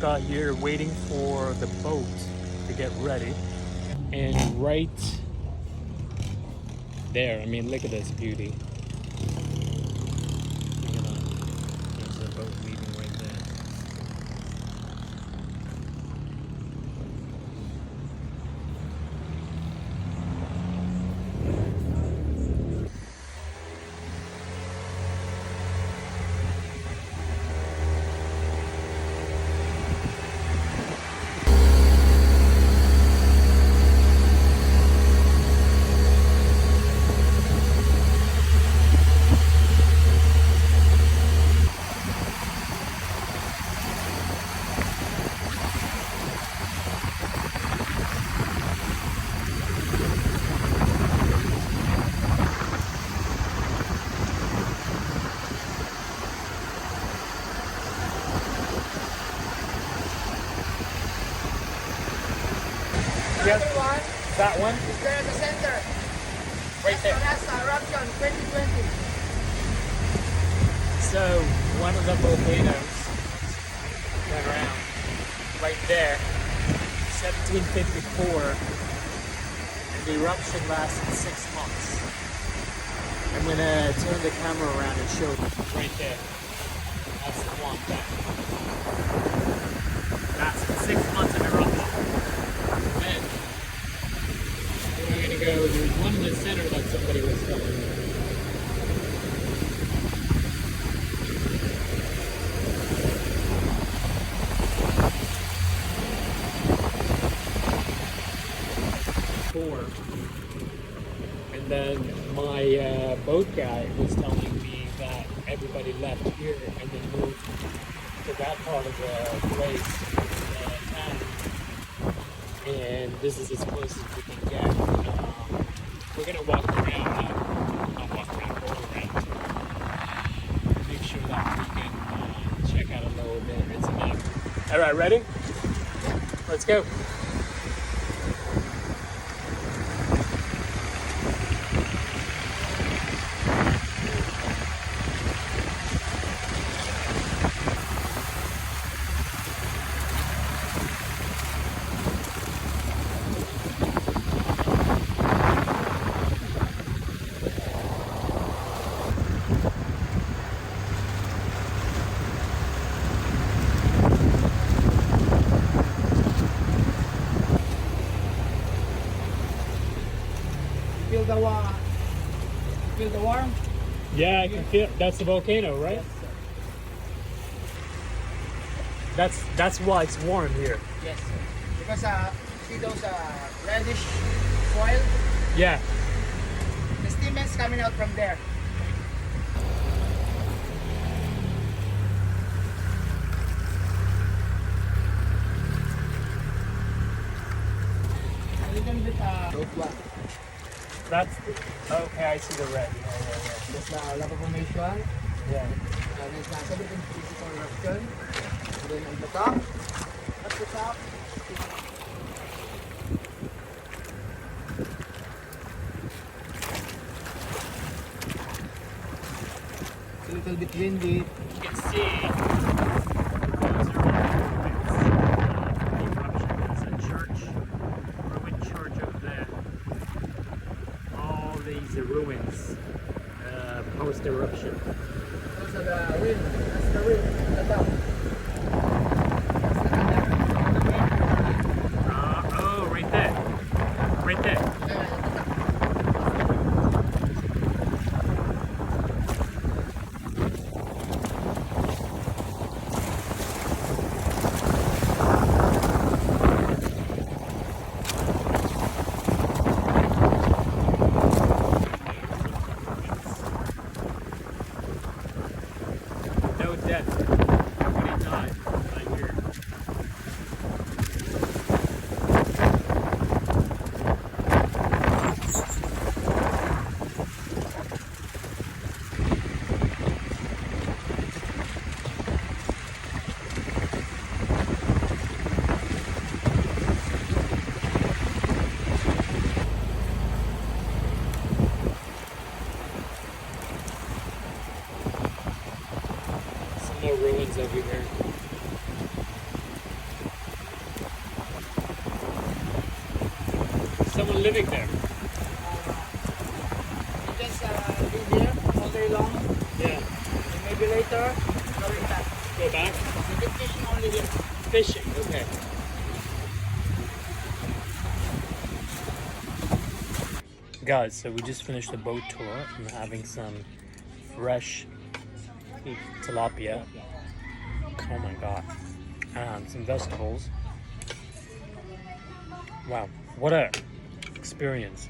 just got here waiting for the boat to get ready. And right there, I mean, look at this beauty. Look at that. There's the boat leaving right there. Yes, that one. Is there at the center? Right there. That's eruption 2020. So, one of the volcanoes, turn around, right there, 1754, and the eruption lasted 6 months. I'm gonna turn the camera around and show you. Right there. That's the one that lasted 6 months of eruption. Then, we're gonna go, there's one in the center that somebody was telling me. And then my boat guy was telling me that everybody left here and then moved to that part of the place, town. And this is as close as we can get. We're gonna walk around, not walk around, go around. Make sure that we can check out a little bit. It's enough. All right, ready? Let's go. Feel the warm? Yeah, I can feel it. That's the volcano, right? Yes, sir. That's why it's warm here. Yes, sir. Because see those reddish foil? Yeah. The steam is coming out from there. A little bit road block. That's okay. I see the red. Yeah. There's the lava formation. Yeah. There's the 1754 eruption. And then on the top, at the top, it's a little bit windy. You can see those are eruption. It's a church, ruined church over there. All these ruins post eruption. Those are the rim. That's the rim at the top. That's the under. Oh, right there. Right there. No death. Nobody died. Right here. Some more ruins over here. living there? You just be here all day long. Yeah. And maybe later, going back. Go back? You can fishing only here. Fishing, okay. Guys, so we just finished the boat tour. I'm having some fresh tilapia. Oh my god. And some vegetables. Wow, what a experience.